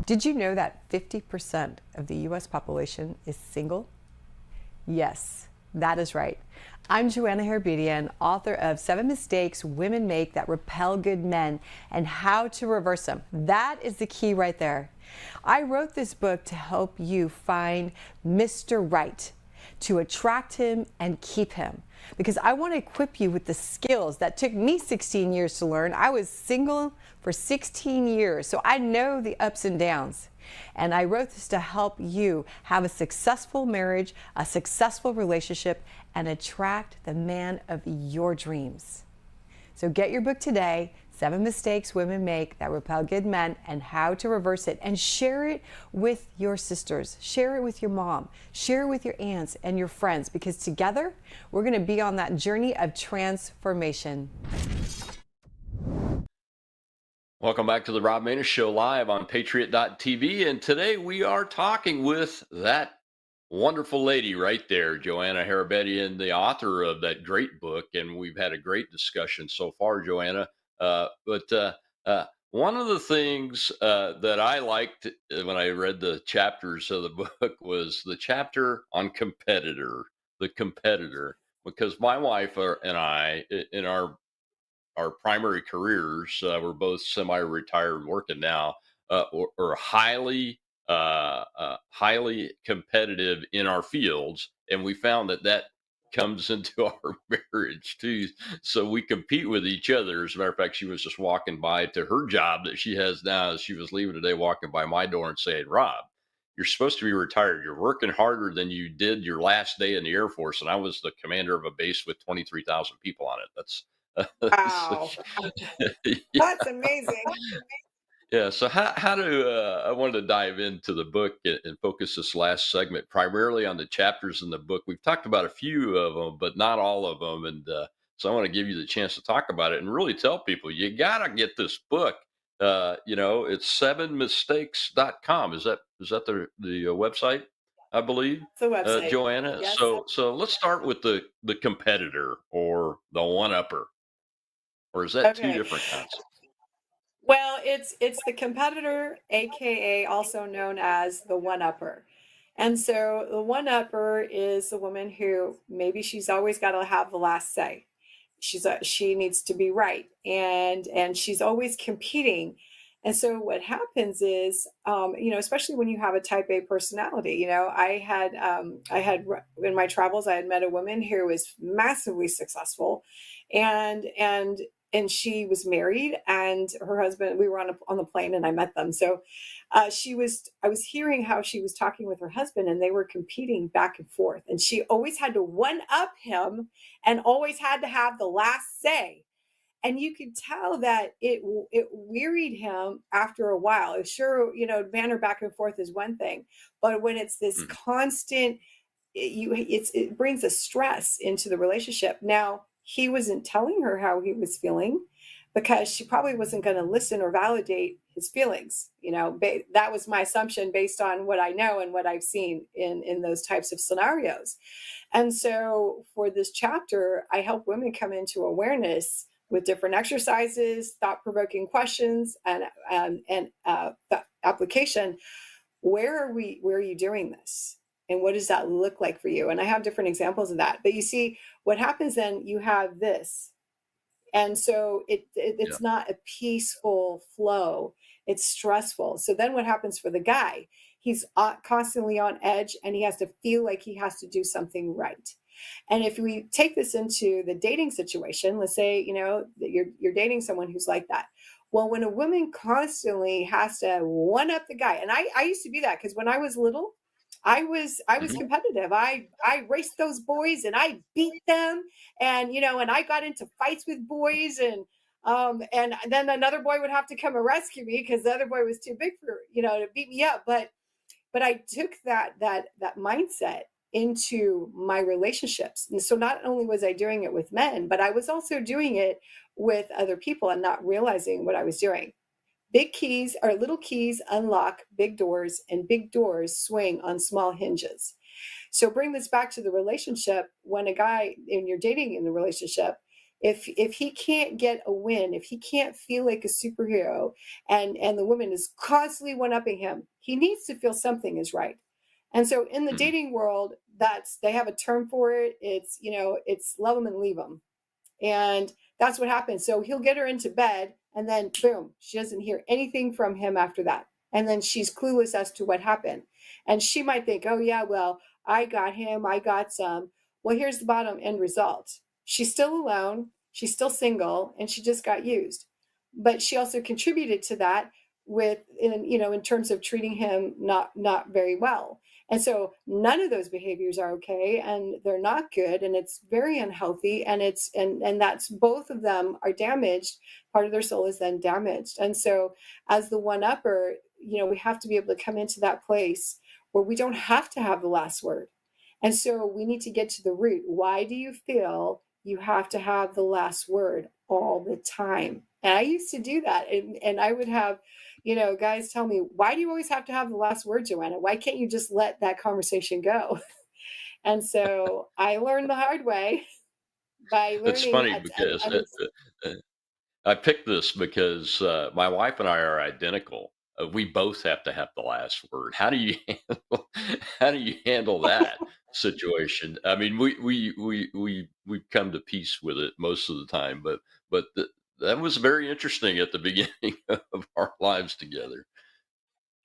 Did you know that 50% of the U.S. population is single? Yes, that is right. I'm Joanna Harabedian, author of 7 Mistakes Women Make That Repel Good Men and How to Reverse Them. That is the key right there. I wrote this book to help you find Mr. Right, to attract him and keep him. Because I want to equip you with the skills that took me 16 years to learn. I was single for 16 years, so I know the ups and downs. And I wrote this to help you have a successful marriage, a successful relationship, and attract the man of your dreams. So get your book today, 7 Mistakes Women Make That Repel Good Men and How to Reverse It, and share it with your sisters, share it with your mom, share it with your aunts and your friends, because together we're going to be on that journey of transformation. Welcome back to the Rob Maness Show live on Patriot.tv, and today we are talking with that wonderful lady right there, Joanna Harabedian, the author of that great book, and we've had a great discussion so far, Joanna. But one of the things that I liked when I read the chapters of the book was the chapter on the competitor, because my wife and I, in our primary careers, we're both semi-retired, working now, are highly competitive in our fields, and we found that comes into our marriage too. So we compete with each other. As a matter of fact, she was just walking by to her job that she has now. As she was leaving today, walking by my door and saying, "Rob, you're supposed to be retired. You're working harder than you did your last day in the Air Force." And I was the commander of a base with 23,000 people on it. That's Wow. That's amazing. Yeah. So how do I wanted to dive into the book and focus this last segment primarily on the chapters in the book. We've talked about a few of them, but not all of them. And So I want to give you the chance to talk about it and really tell people you got to get this book. It's 7mistakes.com. Is that the website, I believe, It's the website. Joanna? Yes. So let's start with the competitor or the one upper, or is that two Okay. different concepts? Well, it's the competitor, aka also known as the one-upper. And so the one-upper is the woman who maybe she's always got to have the last say. She needs to be right, and she's always competing. And so what happens is, especially when you have a type A personality, I had in my travels, I had met a woman who was massively successful, and she was married, and her husband, we were on the plane and I met them. So I was hearing how she was talking with her husband, and they were competing back and forth, and she always had to one up him and always had to have the last say. And you could tell that it wearied him after a while. Sure, banter back and forth is one thing, but when it's this constant, it brings a stress into the relationship. Now, he wasn't telling her how he was feeling because she probably wasn't going to listen or validate his feelings. That was my assumption based on what I know and what I've seen in those types of scenarios. And so for this chapter, I help women come into awareness with different exercises, thought-provoking questions, and application. Where are you doing this? And what does that look like for you? And I have different examples of that. But you see, what happens then, you have this. And so it's not a peaceful flow. It's stressful. So then what happens for the guy? He's constantly on edge, and he has to feel like he has to do something right. And if we take this into the dating situation, let's say, that you're dating someone who's like that. Well, when a woman constantly has to one up the guy, and I used to be that, because when I was little, I was competitive. I raced those boys and I beat them, and and I got into fights with boys, and then another boy would have to come and rescue me because the other boy was too big for to beat me up. But I took that mindset into my relationships. And so not only was I doing it with men, but I was also doing it with other people and not realizing what I was doing. Big keys or little keys unlock big doors, and big doors swing on small hinges. So bring this back to the relationship. When a guy, and you're dating in the relationship, if he can't get a win, if he can't feel like a superhero, and the woman is constantly one-upping him, he needs to feel something is right. And so in the dating world, they have a term for it. It's love them and leave them. And that's what happens. So he'll get her into bed, and then boom, she doesn't hear anything from him after that. And then she's clueless as to what happened. And she might think, oh yeah, well, I got him, I got some. Well, here's the bottom end result. She's still alone, she's still single, and she just got used. But she also contributed to that in terms of treating him not very well. And so none of those behaviors are okay, and they're not good, and it's very unhealthy, and that's both of them are damaged. Part of their soul is then damaged. And so as the one-upper, we have to be able to come into that place where we don't have to have the last word. And so we need to get to the root. Why do you feel you have to have the last word all the time? And I used to do that, and I would have guys tell me, why do you always have to have the last word, Joanna? Why can't you just let that conversation go? And so I learned the hard way by learning. It's funny because I picked this because my wife and I are identical. We both have to have the last word. How do you handle that situation? I mean, we've come to peace with it most of the time, but that was very interesting at the beginning of our lives together.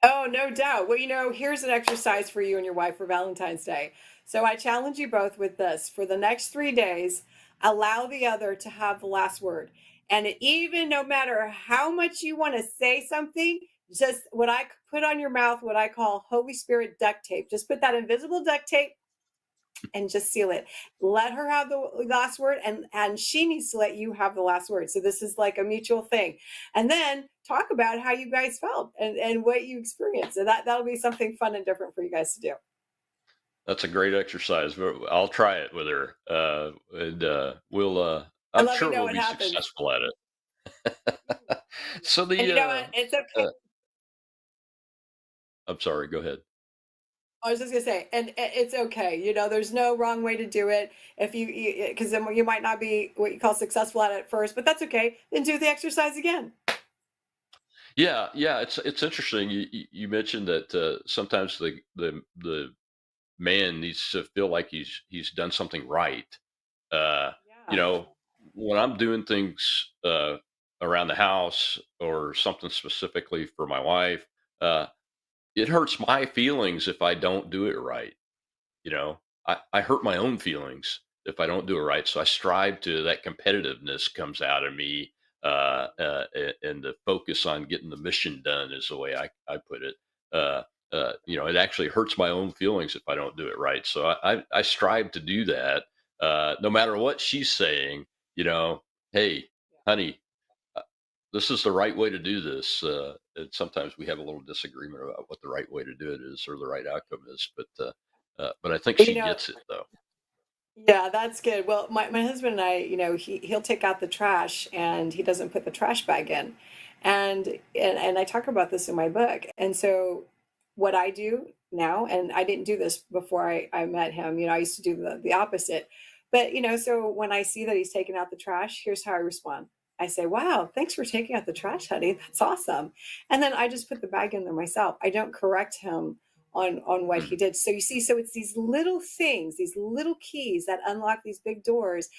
Oh, no doubt. Well, here's an exercise for you and your wife for Valentine's Day. So I challenge you both with this. For the next 3 days, allow the other to have the last word. And even no matter how much you want to say something, just what I put on your mouth, what I call Holy Spirit duct tape. Just put that invisible duct tape and just seal it. Let her have the last word, and she needs to let you have the last word. So this is like a mutual thing. And then talk about how you guys felt and what you experienced. And that'll be something fun and different for you guys to do. That's a great exercise. I'll try it with her, and And I'm let me sure know we'll what be happens. successful at it. So And you know what? It's okay. I'm sorry. Go ahead. I was just gonna say, and it's okay. There's no wrong way to do it. If because then you might not be what you call successful at it first, but that's okay. Then do the exercise again. Yeah, yeah. It's interesting. You mentioned that sometimes the man needs to feel like he's done something right. Uh, you Yeah. know, when I'm doing things around the house or something specifically for my wife, uh, it hurts my feelings if I don't do it right. I hurt my own feelings if I don't do it right. So I strive to that competitiveness comes out of me, and the focus on getting the mission done is the way I put it. Uh, it actually hurts my own feelings if I don't do it right. So I strive to do that, no matter what she's saying. Hey, honey, uh, this is the right way to do this. And sometimes we have a little disagreement about what the right way to do it is or the right outcome is, but I think You she know, gets it though. Yeah, that's good. Well, my husband and I, he'll take out the trash and he doesn't put the trash bag in. And I talk about this in my book. And so what I do now, and I didn't do this before I met him, I used to do the opposite. But so when I see that he's taking out the trash, here's how I respond. I say, "Wow, thanks for taking out the trash, honey. That's awesome." And then I just put the bag in there myself. I don't correct him on what he Mhm. did. So you see, so it's these little things, these little keys that unlock these big doors.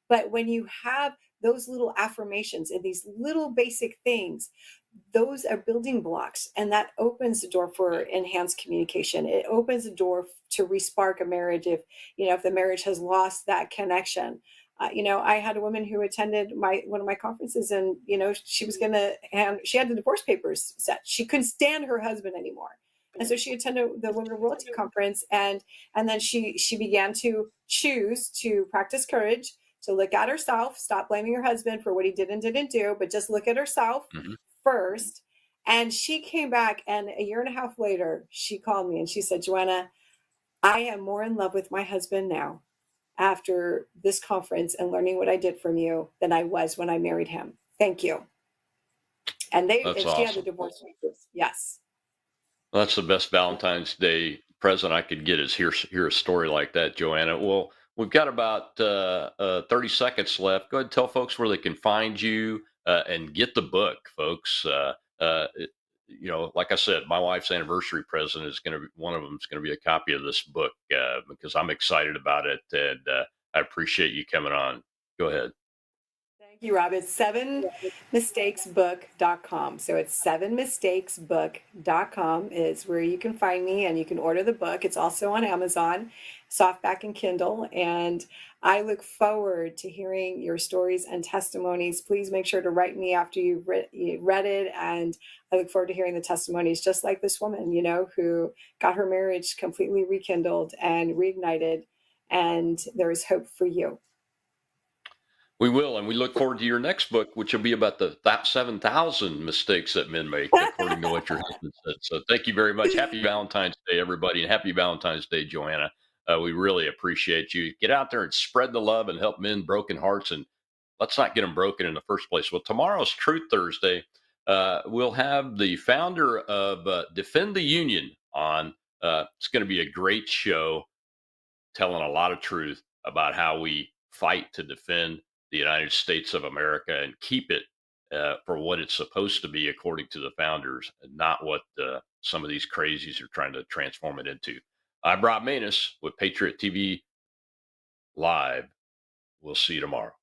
But when you have those little affirmations and these little basic things, those are building blocks, and that opens the door for enhanced communication. It opens the door to respark a marriage if the marriage has lost that connection. I had a woman who attended one of my conferences, and she was gonna and she had the divorce papers set. She couldn't stand her husband anymore, and so she attended the Women of Royalty conference, and then she began to choose to practice courage, to look at herself, stop blaming her husband for what he did and didn't do, but just look at herself Mhm. first. And she came back, and a year and a half later, she called me and she said, "Joanna, I am more in love with my husband now after this conference and learning what I did from you than I was when I married him. Thank you." And That's she had the awesome. divorce papers. Yes. That's the best Valentine's Day present I could get is hear a story like that, Joanna. Well, we've got about 30 seconds left. Go ahead and tell folks where they can find you and get the book, folks. Like I said, my wife's anniversary present is going to be one of them is going to be a copy of this book because I'm excited about it, and I appreciate you coming on. Go ahead. Thank you, Rob. It's 7mistakesbook.com. So it's 7mistakesbook.com is where you can find me, and you can order the book. It's also on Amazon, softback and Kindle. And I look forward to hearing your stories and testimonies. Please make sure to write me after you read it. And I look forward to hearing the testimonies, just like this woman, who got her marriage completely rekindled and reignited. And there is hope for you. We will, and we look forward to your next book, which will be about the 7,000 mistakes that men make, according to what your husband said. So, thank you very much. Happy Valentine's Day, everybody, and happy Valentine's Day, Joanna. We really appreciate you. Get out there and spread the love and help men broken hearts, and let's not get them broken in the first place. Well, tomorrow's Truth Thursday. We'll have the founder of Defend the Union on. It's going to be a great show, telling a lot of truth about how we fight to defend the United States of America and keep it for what it's supposed to be, according to the founders, and not what some of these crazies are trying to transform it into. I'm Rob Maness with Patriot TV Live. We'll see you tomorrow.